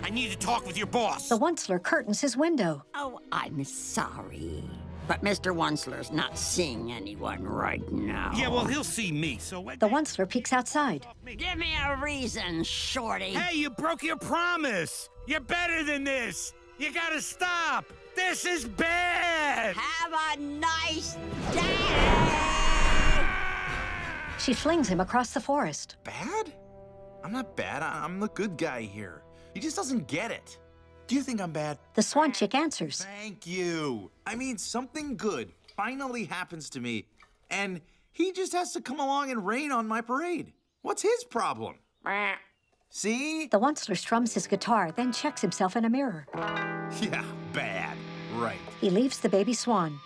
I need to talk with your boss. The Onceler curtains his window. Oh, I'm sorry. But Mr. Onceler's not seeing anyone right now. Yeah, well, he'll see me, so... The Onceler peeks outside. Give me a reason, Shorty. Hey, you broke your promise. You're better than this. You gotta stop. This is bad. Have a nice day! She flings him across the forest. Bad? I'm not bad. I'm the good guy here. He just doesn't get it. Do you think I'm bad? The Swan Chick answers. Thank you. I mean, something good finally happens to me, and he just has to come along and rain on my parade. What's his problem? See? The Onceler strums his guitar, then checks himself in a mirror. Yeah, bad. Right. He leaves the baby swan.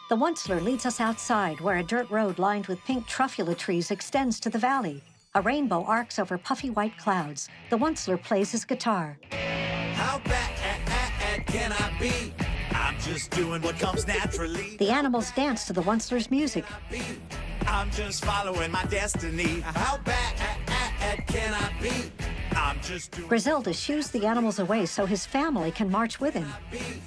The Onceler leads us outside, where a dirt road lined with pink truffula trees extends to the valley. A rainbow arcs over puffy white clouds. The Onceler plays his guitar. How bad can I be? I'm just doing what comes naturally. The animals dance to the Onceler's music. I'm just following my destiny. How bad can I be? I'm just doing... Griselda shoos the animals away so his family can march with him.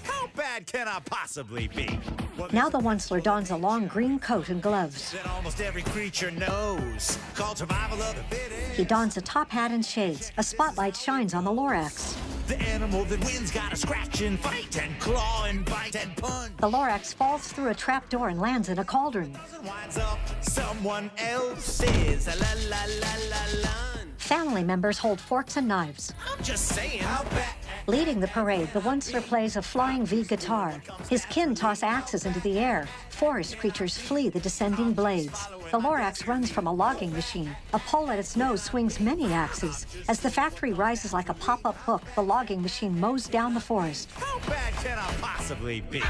How bad can I possibly be? Well, Now the Onceler dons a long green coat and gloves. that almost every creature knows. Called survival of the fittest. He dons a top hat and shades. A spotlight shines on the Lorax. The animal that wins gotta scratch and fight and claw and bite and punch. The Lorax falls through a trapdoor and lands in a cauldron. Winds up someone else's. La la la la la. Family members hold forks and knives. I'm just saying. How bad? Leading the parade, the Onceler plays a flying V guitar. His kin toss axes into the air. Forest creatures flee the descending blades. The Lorax runs from a logging machine. A pole at its nose swings many axes. As the factory rises like a pop-up hook, the logging machine mows down the forest. How bad can I possibly be?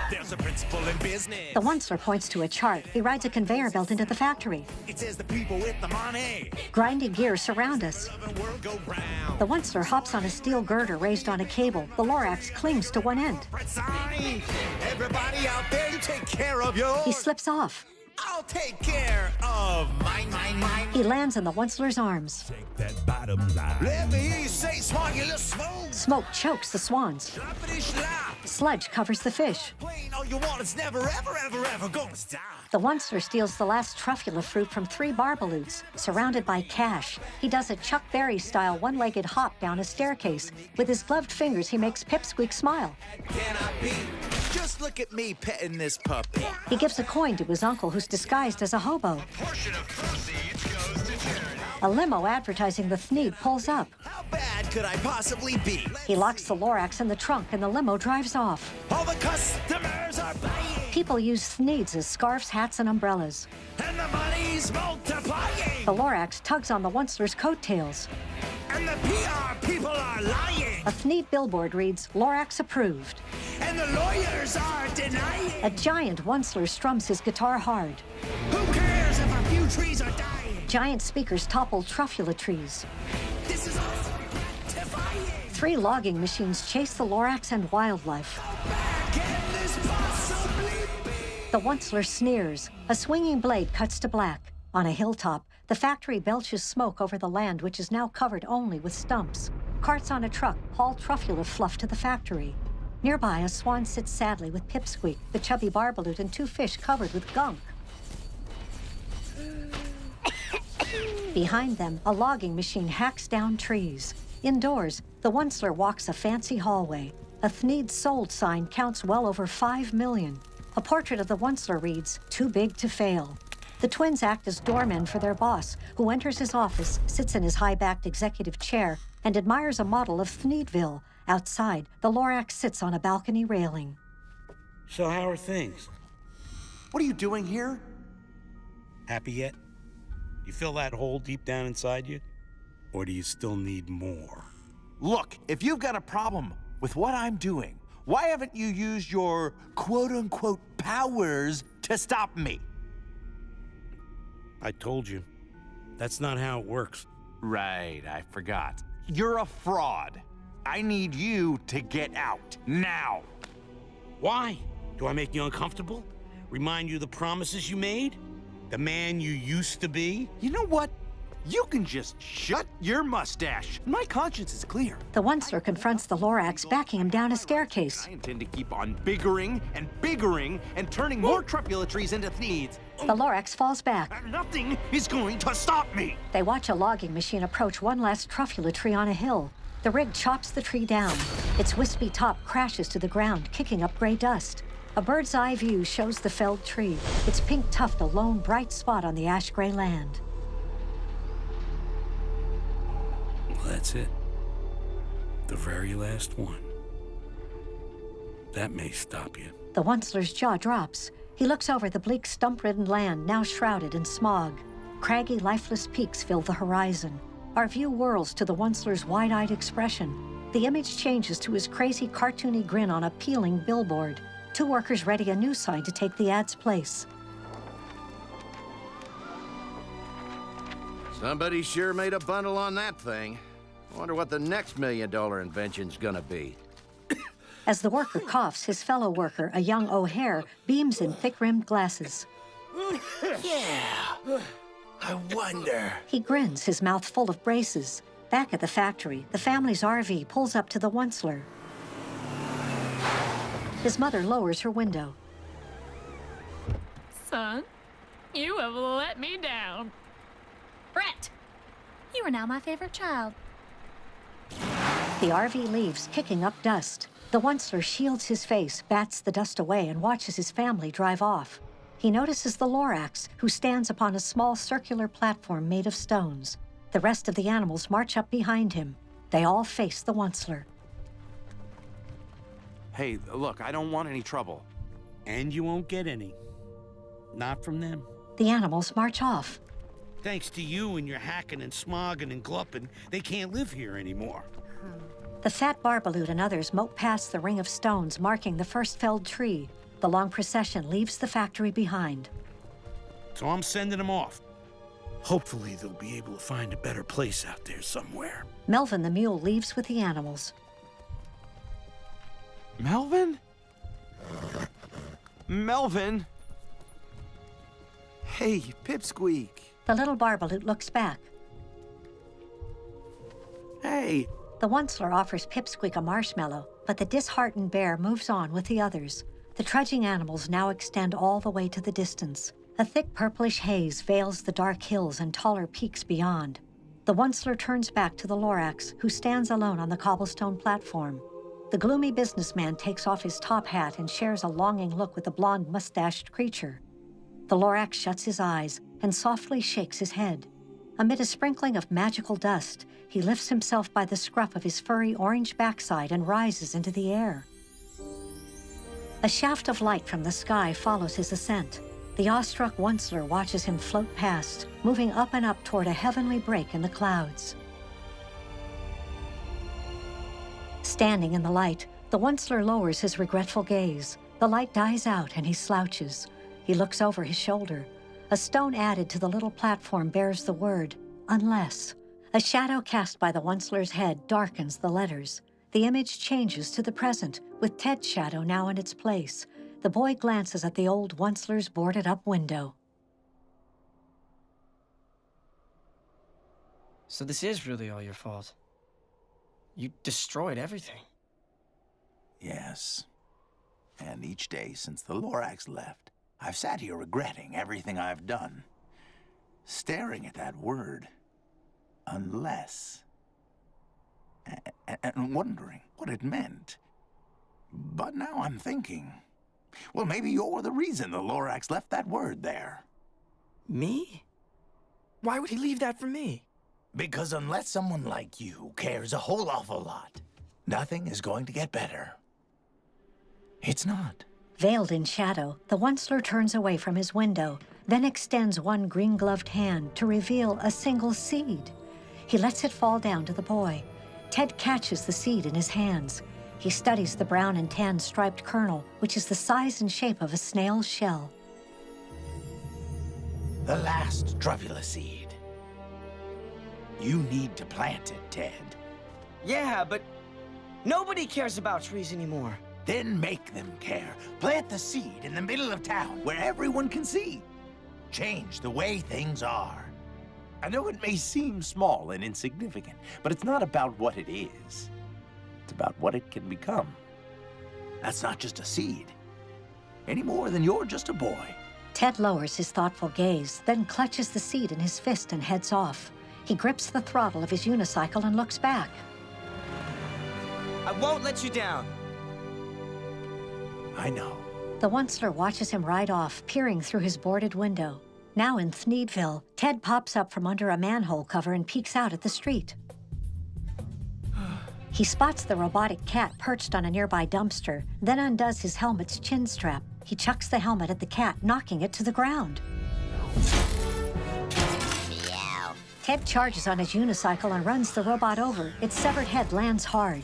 There's a principle in business. The Onceler points to a chart. He rides a conveyor belt into the factory. It says the people with the money. Grinding gears surround us. The world go round. The Onceler hops on a steel girder raised on a cable. The Lorax clings to one end. Right side. Everybody out there, you take care of yours. He slips off. I'll take care of mine. He lands in the Onceler's arms. Take that bottom line. Let me hear you say, Swan, you little smoke. Smoke chokes the swans. Sloppity slop. Sludge covers the fish. Plain all you want, it's never, ever gonna stop. The Onceler steals the last truffula fruit from 3 barbaloots, surrounded by cash. He does a Chuck Berry-style one-legged hop down a staircase. With his gloved fingers, he makes Pipsqueak smile. Can I be? Just look at me petting this puppy. He gives a coin to his uncle, who's disguised as a hobo. Portion of proceeds goes to charity. A limo advertising the Thneed pulls up. How bad could I possibly be? He locks the Lorax in the trunk, and the limo drives off. All the customers are buying, People use Thneeds as scarves, hats, and umbrellas. and the money's multiplying. The Lorax tugs on the Onceler's coattails. And the PR people are lying. A Thneed billboard reads, Lorax approved. And the lawyers are denying. A giant Onceler strums his guitar hard. Who cares if a few trees are dying? Giant speakers topple truffula trees. This is awesome. Defying. 3 logging machines chase the Lorax and wildlife. Can this possibly be? The Onceler sneers. A swinging blade cuts to black. On a hilltop, the factory belches smoke over the land, which is now covered only with stumps. Carts on a truck haul truffula fluff to the factory. Nearby, a swan sits sadly with Pipsqueak, the chubby barbaloot, and 2 fish covered with gunk. Behind them, a logging machine hacks down trees. Indoors, the Onceler walks a fancy hallway. A Thneed sold sign counts well over 5 million. A portrait of the Onceler reads, "Too big to fail." The twins act as doormen for their boss, who enters his office, sits in his high-backed executive chair, and admires a model of Thneedville. Outside, the Lorax sits on a balcony railing. So how are things? What are you doing here? Happy yet? You feel that hole deep down inside you? Or do you still need more? Look, if you've got a problem with what I'm doing, why haven't you used your quote-unquote powers to stop me? I told you. That's not how it works. Right, I forgot. You're a fraud. I need you to get out, now. Why? Do I make you uncomfortable? Remind you of the promises you made? The man you used to be? You know what? You can just shut your mustache. My conscience is clear. The Onceler confronts the Lorax, backing him down a staircase. I intend to keep on biggering and turning more Trupulatries into Thneeds. The Lorax falls back. And nothing is going to stop me. They watch a logging machine approach one last truffula tree on a hill. The rig chops the tree down. Its wispy top crashes to the ground, kicking up gray dust. A bird's eye view shows the felled tree, its pink tuft a lone bright spot on the ash-gray land. Well, that's it. The very last one. That may stop you. The Onceler's jaw drops. He looks over the bleak, stump-ridden land, now shrouded in smog. Craggy, lifeless peaks fill the horizon. Our view whirls to the Onceler's wide-eyed expression. The image changes to his crazy, cartoony grin on a peeling billboard. Two workers ready a new sign to take the ad's place. Somebody sure made a bundle on that thing. I wonder what the next $1 million invention's gonna be. As the worker coughs, his fellow worker, a young O'Hare, beams in thick-rimmed glasses. Yeah. I wonder. He grins, his mouth full of braces. Back at the factory, the family's RV pulls up to the Onceler. His mother lowers her window. Son, you have let me down. Brett, you are now my favorite child. The RV leaves, kicking up dust. The Onceler shields his face, bats the dust away, and watches his family drive off. He notices the Lorax, who stands upon a small circular platform made of stones. The rest of the animals march up behind him. They all face the Onceler. Hey, look, I don't want any trouble. And you won't get any. Not from them. The animals march off. Thanks to you and your hacking and smogging and glupping, they can't live here anymore. The fat Barbaloot and others mope past the ring of stones marking the first felled tree. The long procession leaves the factory behind. So I'm sending them off. Hopefully they'll be able to find a better place out there somewhere. Melvin the mule leaves with the animals. Melvin? Melvin? Hey, Pipsqueak. The little Barbaloot looks back. Hey. The Onceler offers Pipsqueak a marshmallow, but the disheartened bear moves on with the others. The trudging animals now extend all the way to the distance. A thick purplish haze veils the dark hills and taller peaks beyond. The Onceler turns back to the Lorax, who stands alone on the cobblestone platform. The gloomy businessman takes off his top hat and shares a longing look with the blonde, mustached creature. The Lorax shuts his eyes and softly shakes his head. Amid a sprinkling of magical dust, he lifts himself by the scruff of his furry orange backside and rises into the air. A shaft of light from the sky follows his ascent. The awestruck Onceler watches him float past, moving up and up toward a heavenly break in the clouds. Standing in the light, the Onceler lowers his regretful gaze. The light dies out and he slouches. He looks over his shoulder. A stone added to the little platform bears the word, unless. A shadow cast by the Onceler's head darkens the letters. The image changes to the present, with Ted's shadow now in its place. The boy glances at the old Onceler's boarded-up window. So this is really all your fault. You destroyed everything. Yes. And each day since the Lorax left, I've sat here regretting everything I've done. Staring at that word. Unless. And wondering what it meant. But now I'm thinking, well, maybe you're the reason the Lorax left that word there. Me? Why would he leave that for me? Because unless someone like you cares a whole awful lot, nothing is going to get better. It's not. Veiled in shadow, the Onceler turns away from his window, then extends one green-gloved hand to reveal a single seed. He lets it fall down to the boy. Ted catches the seed in his hands. He studies the brown and tan striped kernel, which is the size and shape of a snail's shell. The last Truffula seed. You need to plant it, Ted. Yeah, but nobody cares about trees anymore. Then make them care. Plant the seed in the middle of town where everyone can see. Change the way things are. I know it may seem small and insignificant, but it's not about what it is. It's about what it can become. That's not just a seed, any more than you're just a boy. Ted lowers his thoughtful gaze, then clutches the seed in his fist and heads off. He grips the throttle of his unicycle and looks back. I won't let you down. I know. The Onceler watches him ride off, peering through his boarded window. Now in Thneedville, Ted pops up from under a manhole cover and peeks out at the street. He spots the robotic cat perched on a nearby dumpster, then undoes his helmet's chin strap. He chucks the helmet at the cat, knocking it to the ground. Meow. Ted charges on his unicycle and runs the robot over. Its severed head lands hard.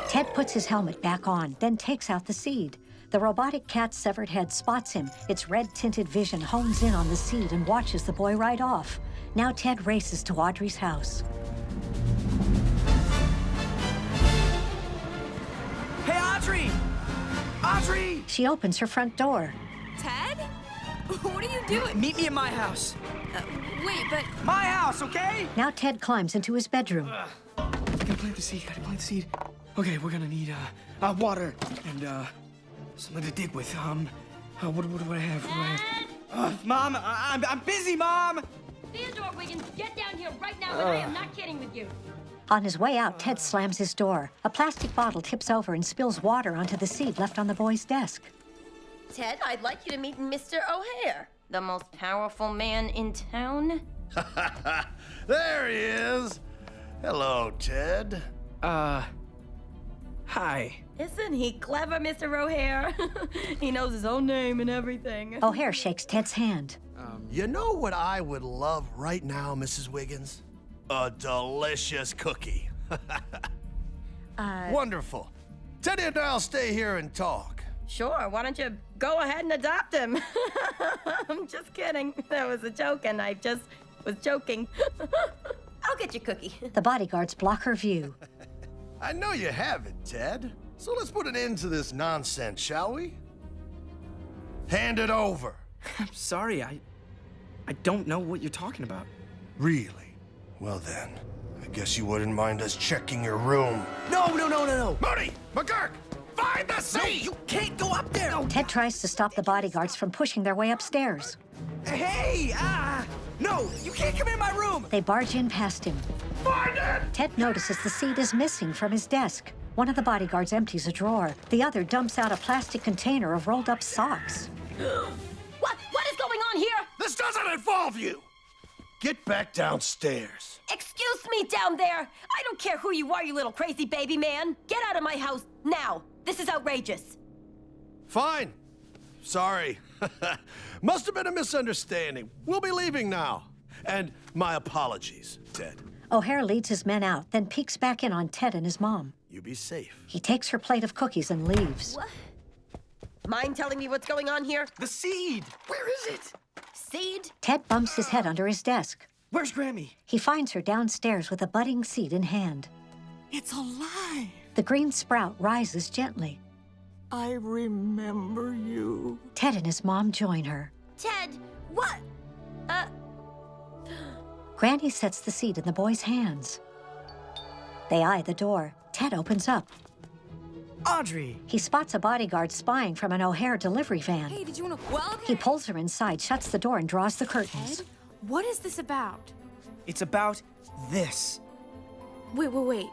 Ted puts his helmet back on, then takes out the seed. The robotic cat's severed head spots him. Its red-tinted vision hones in on the seed and watches the boy ride off. Now Ted races to Audrey's house. Hey, Audrey! Audrey! She opens her front door. Ted? What are you doing? Meet me at my house. Wait, but My house, okay? Now Ted climbs into his bedroom. Gotta plant the seed, Okay, we're gonna need, water and, something to dig with. What do I have? Mom, I'm busy, Mom! Theodore Wiggins, get down here right now, and I am not kidding with you. On his way out, Ted slams his door. A plastic bottle tips over and spills water onto the seed left on the boy's desk. Ted, I'd like you to meet Mr. O'Hare, the most powerful man in town. There he is. Hello, Ted. Hi. Isn't he clever, Mr. O'Hare? He knows his own name and everything. O'Hare shakes Ted's hand. You know what I would love right now, Mrs. Wiggins? A delicious cookie. Wonderful. Teddy and I'll stay here and talk. Sure, why don't you go ahead and adopt him? I'm just kidding. That was a joke, and I just was joking. I'll get you cookie. The bodyguards block her view. I know you have it, Ted. So let's put an end to this nonsense, shall we? Hand it over. I'm sorry, I don't know what you're talking about. Really? Well then, I guess you wouldn't mind us checking your room. No! Moody! McGurk! Find the seed! You can't go up there! Ted tries to stop the bodyguards from pushing their way upstairs. Hey! No! You can't come in my room! They barge in past him. Find it! Ted notices the seed is missing from his desk. One of the bodyguards empties a drawer. The other dumps out a plastic container of rolled up socks. What is going on here? This doesn't involve you! Get back downstairs. Excuse me down there. I don't care who you are, you little crazy baby man. Get out of my house now. This is outrageous. Fine. Sorry. Must have been a misunderstanding. We'll be leaving now. And my apologies, Ted. O'Hare leads his men out, then peeks back in on Ted and his mom. You be safe. He takes her plate of cookies and leaves. What? Mind telling me what's going on here? The seed! Where is it? Seed? Ted bumps his head under his desk. Where's Grammy? He finds her downstairs with a budding seed in hand. It's alive! The green sprout rises gently. I remember you. Ted and his mom join her. Ted, what? Granny sets the seed in the boy's hands. They eye the door. Ted opens up. Audrey! He spots a bodyguard spying from an O'Hare delivery van. hey, did you want to? Well, okay. He pulls her inside, shuts the door, and draws the curtains. Ted, what is this about? It's about this. Wait.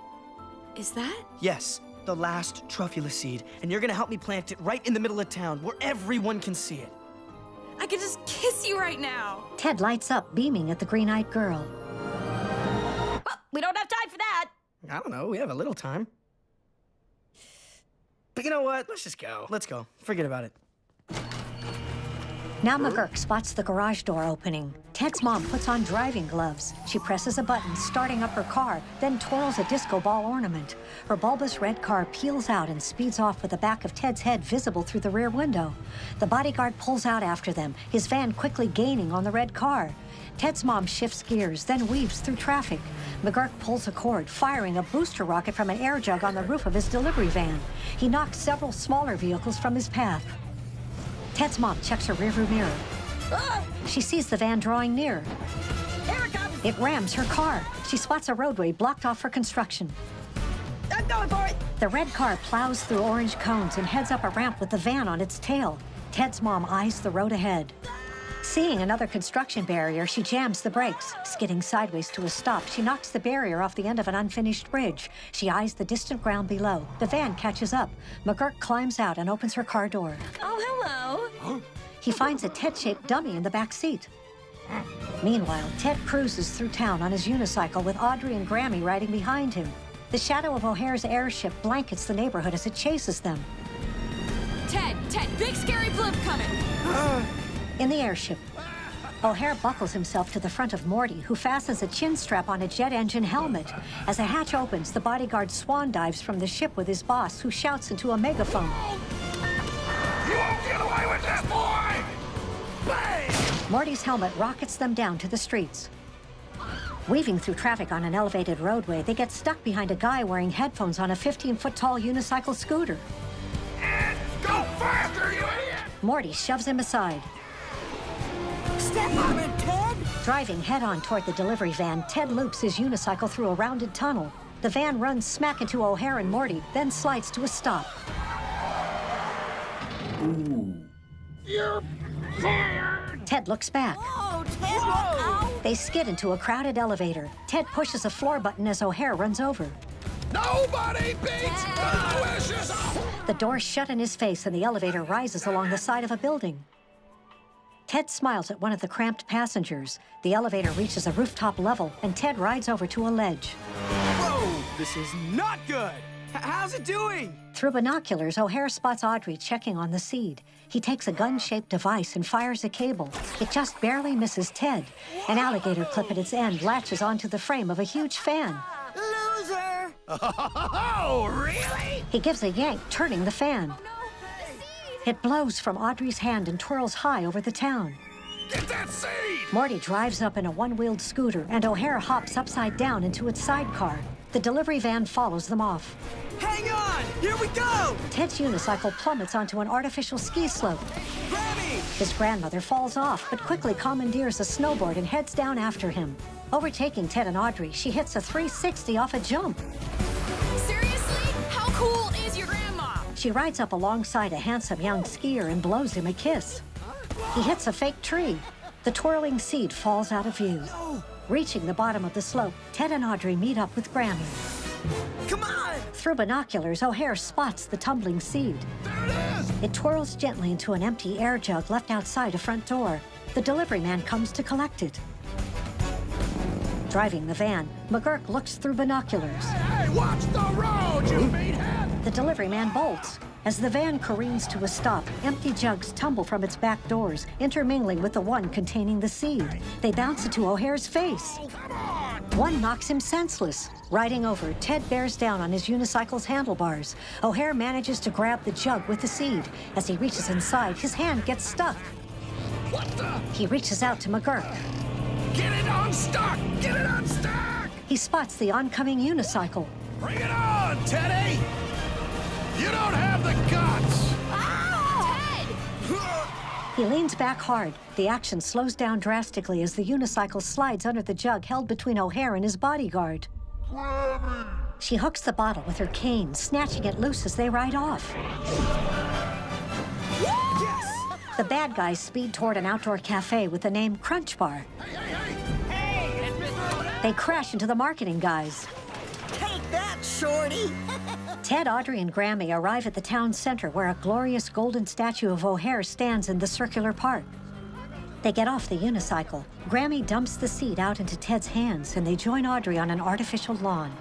Is that? Yes, the last truffula seed. And you're gonna help me plant it right in the middle of town where everyone can see it. I could just kiss you right now. Ted lights up, beaming at the green-eyed girl. Well, we don't have time for that. I don't know, we have a little time. But you know what? Let's just go. Let's go. Forget about it. Now McGurk spots the garage door opening. Ted's mom puts on driving gloves. She presses a button, starting up her car, then twirls a disco ball ornament. Her bulbous red car peels out and speeds off with the back of Ted's head visible through the rear window. The bodyguard pulls out after them, his van quickly gaining on the red car. Ted's mom shifts gears, then weaves through traffic. McGurk pulls a cord, firing a booster rocket from an air jug on the roof of his delivery van. He knocks several smaller vehicles from his path. Ted's mom checks her rearview mirror. She sees the van drawing near. Here it comes! It rams her car. She spots a roadway blocked off for construction. I'm going for it! The red car plows through orange cones and heads up a ramp with the van on its tail. Ted's mom eyes the road ahead. Seeing another construction barrier, she jams the brakes. Skidding sideways to a stop, she knocks the barrier off the end of an unfinished bridge. She eyes the distant ground below. The van catches up. McGurk climbs out and opens her car door. Oh, hello. He finds a Ted-shaped dummy in the back seat. Meanwhile, Ted cruises through town on his unicycle with Audrey and Grammy riding behind him. The shadow of O'Hare's airship blankets the neighborhood as it chases them. Ted, big scary blimp coming. In the airship, O'Hare buckles himself to the front of Morty, who fastens a chin strap on a jet engine helmet. As a hatch opens, the bodyguard swan dives from the ship with his boss, who shouts into a megaphone. You won't get away with this, boy! Bang! Morty's helmet rockets them down to the streets. Weaving through traffic on an elevated roadway, they get stuck behind a guy wearing headphones on a 15-foot-tall unicycle scooter. Go faster, you idiot! Morty shoves him aside. Step on it, Ted! Driving head-on toward the delivery van, Ted loops his unicycle through a rounded tunnel. The van runs smack into O'Hare and Morty, then slides to a stop. Ooh. You're fired! Ted looks back. Oh, Ted, look out! They skid into a crowded elevator. Ted pushes a floor button as O'Hare runs over. Nobody beats delicious! The doors shut in his face and the elevator rises along the side of a building. Ted smiles at one of the cramped passengers. The elevator reaches a rooftop level, and Ted rides over to a ledge. Whoa! This is not good! How's it doing? Through binoculars, O'Hare spots Audrey checking on the seed. He takes a gun-shaped device and fires a cable. It just barely misses Ted. An alligator clip at its end latches onto the frame of a huge fan. Loser! Oh, really? He gives a yank, turning the fan. It blows from Audrey's hand and twirls high over the town. Get that seed! Morty drives up in a one-wheeled scooter, and O'Hare hops upside down into its sidecar. The delivery van follows them off. Hang on! Here we go! Ted's unicycle plummets onto an artificial ski slope. Grammy! His grandmother falls off, but quickly commandeers a snowboard and heads down after him. Overtaking Ted and Audrey, she hits a 360 off a jump. Seriously? How cool is your grandma? She rides up alongside a handsome young skier and blows him a kiss. He hits a fake tree. The twirling seed falls out of view. Reaching the bottom of the slope, Ted and Audrey meet up with Grammy. Come on! Through binoculars, O'Hare spots the tumbling seed. There it is! It twirls gently into an empty air jug left outside a front door. The delivery man comes to collect it. Driving the van, McGurk looks through binoculars. Hey, watch the road, you meathead! The delivery man bolts. As the van careens to a stop, empty jugs tumble from its back doors, intermingling with the one containing the seed. They bounce into O'Hare's face. Oh, come on! One knocks him senseless. Riding over, Ted bears down on his unicycle's handlebars. O'Hare manages to grab the jug with the seed. As he reaches inside, his hand gets stuck. What the? He reaches out to McGurk. Get it unstuck! Get it unstuck! He spots the oncoming unicycle. Bring it on, Teddy! You don't have the guts! Ted! He leans back hard. The action slows down drastically as the unicycle slides under the jug held between O'Hare and his bodyguard. She hooks the bottle with her cane, snatching it loose as they ride off. Yes! The bad guys speed toward an outdoor cafe with the name Crunch Bar. They crash into the marketing guys. Take that, shorty! Ted, Audrey, and Grammy arrive at the town center where a glorious golden statue of O'Hare stands in the circular park. They get off the unicycle. Grammy dumps the seed out into Ted's hands, and they join Audrey on an artificial lawn.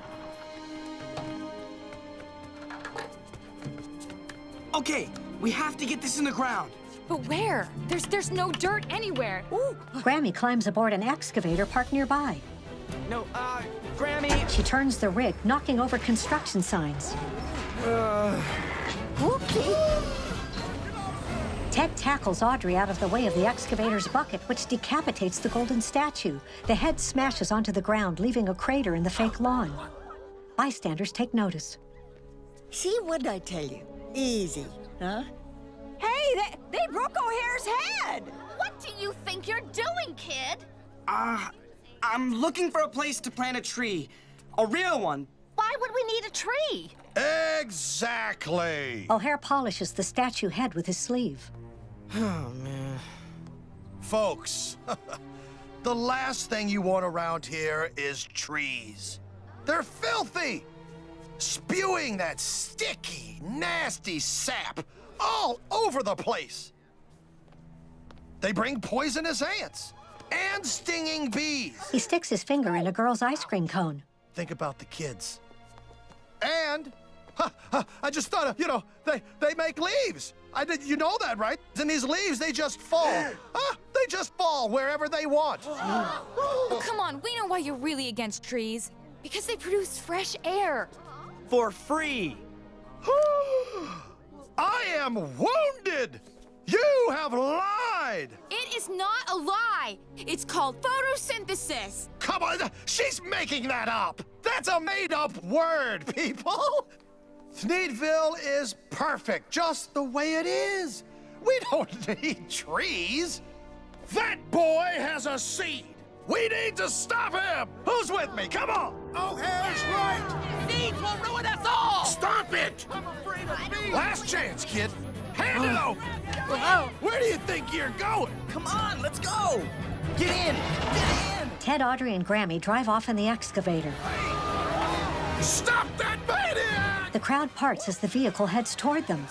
Okay, we have to get this in the ground. But where? There's no dirt anywhere. Ooh. Grammy climbs aboard an excavator parked nearby. No, Grammy. She turns the rig, knocking over construction signs. Ted tackles Audrey out of the way of the excavator's bucket, which decapitates the golden statue. The head smashes onto the ground, leaving a crater in the fake lawn. Bystanders take notice. See, what'd I tell you? Easy, huh? Hey, they broke O'Hare's head! What? do you think you're doing, kid? I'm looking for a place to plant a tree. A real one. Why would we need a tree? Exactly! O'Hare polishes the statue head with his sleeve. Oh, man. Folks, the last thing you want around here is trees. They're filthy! Spewing that sticky, nasty sap all over the place. They bring poisonous ants and stinging bees. He sticks his finger in a girl's ice cream cone. Think about the kids. And, I just thought of, they make leaves. You know that, right? And these leaves, they just fall. They just fall wherever they want. Oh, come on, we know why you're really against trees. Because they produce fresh air. For free. I am wounded! You have lied! It is not a lie. It's called photosynthesis. Come on, she's making that up. That's a made-up word, people. Thneedville is perfect, just the way it is. We don't need trees. That boy has a seed. We need to stop him. Who's with me? Come on. O'Hare's right. Seeds will ruin us all. Stop it. I'm afraid of bees. Last chance, kid. Hand it over. Whoa. Where do you think you're going? Come on, let's go. Get in. Get in. Ted, Audrey, and Grammy drive off in the excavator. Stop that maniac! The crowd parts as the vehicle heads toward them.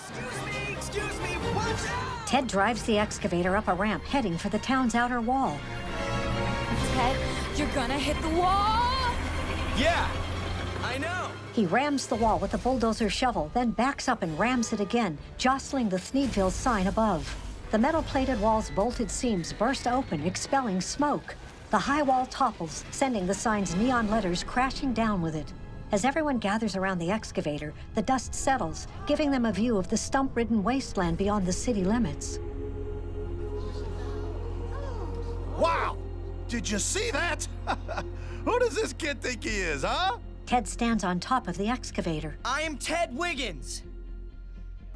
Excuse me, watch out! Ted drives the excavator up a ramp, heading for the town's outer wall. Ted, you're gonna hit the wall! Yeah, I know. He rams the wall with a bulldozer shovel, then backs up and rams it again, jostling the Thneedville sign above. The metal-plated wall's bolted seams burst open, expelling smoke. The high wall topples, sending the sign's neon letters crashing down with it. As everyone gathers around the excavator, the dust settles, giving them a view of the stump-ridden wasteland beyond the city limits. Wow! Did you see that? Who does this kid think he is, huh? Ted stands on top of the excavator. I am Ted Wiggins,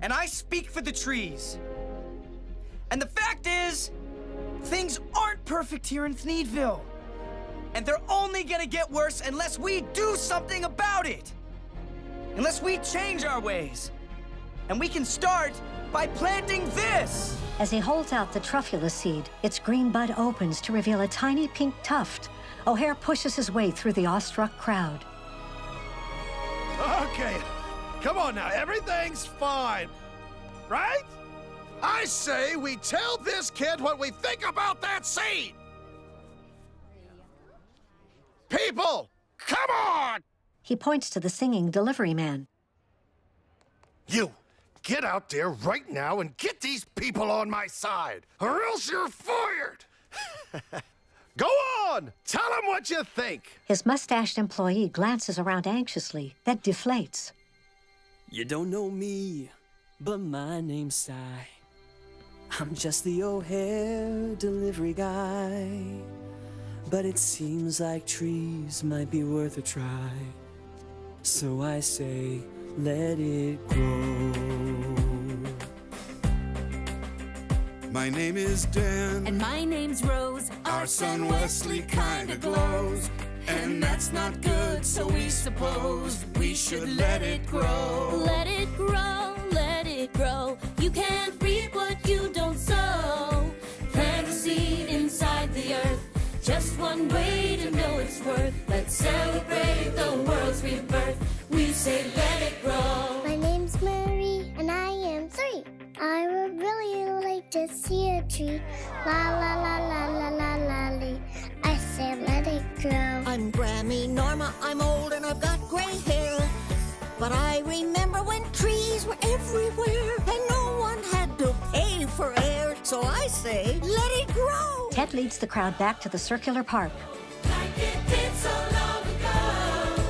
and I speak for the trees. And the fact is, things aren't perfect here in Thneedville. And they're only gonna get worse unless we do something about it. Unless we change our ways. And we can start by planting this. As he holds out the truffula seed, its green bud opens to reveal a tiny pink tuft. O'Hare pushes his way through the awestruck crowd. Okay, come on now, everything's fine, right? I say we tell this kid what we think about that seed. People, come on! He points to the singing delivery man. You, get out there right now and get these people on my side, or else you're fired! Go on! Tell them what you think! His mustached employee glances around anxiously, then deflates. You don't know me, but my name's Cy. I'm just the O'Hare delivery guy. But it seems like trees might be worth a try. So I say, let it grow. My name is Dan. And my name's Rose. Our son Wesley kinda glows. And that's not good, so we suppose we should let it grow. Let it grow, let it grow. You can't reap what you don't sow. Plant a seed inside the earth. Just one way to know its worth. Let's celebrate the world's rebirth. We say let it grow. My name's Marie, and I am 3. I would really like to see a tree. La la la la la la la lee. I say let it grow. I'm Grammy Norma, I'm old and I've got gray hair. But I remember when trees were everywhere and no one had to pay for air. So I say, let it grow. Ted leads the crowd back to the circular park. Like it did so long ago.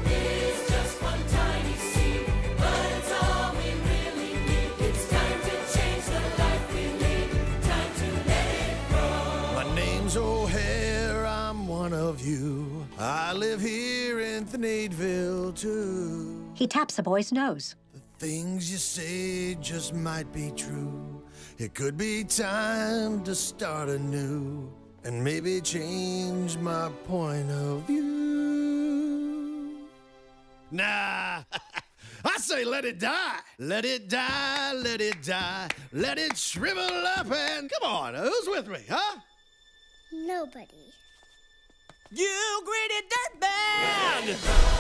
It is just one tiny seed, but it's all we really need. It's time to change the life we lead. Time to let it grow. My name's O'Hare, I'm one of you. I live here in Thneedville, too. He taps the boy's nose. Things you say just might be true. It could be time to start anew and maybe change my point of view. Nah, I say let it die. Let it die, let it die. Let it shrivel up and come on, who's with me, huh? Nobody. You greedy dirtbag!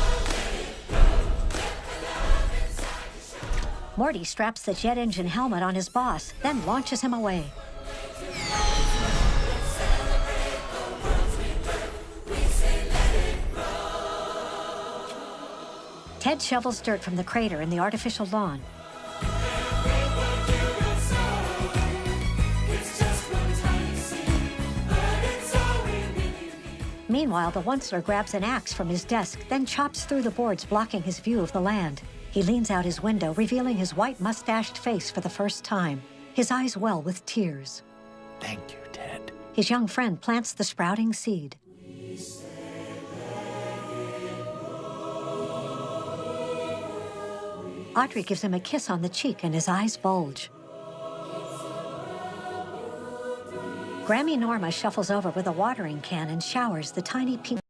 Morty straps the jet engine helmet on his boss, then launches him away. Ted shovels dirt from the crater in the artificial lawn. Meanwhile, the Onceler grabs an axe from his desk, then chops through the boards blocking his view of the land. He leans out his window, revealing his white mustached face for the first time. His eyes well with tears. Thank you, Ted. His young friend plants the sprouting seed. Audrey gives him a kiss on the cheek and his eyes bulge. Grammy Norma shuffles over with a watering can and showers the tiny pink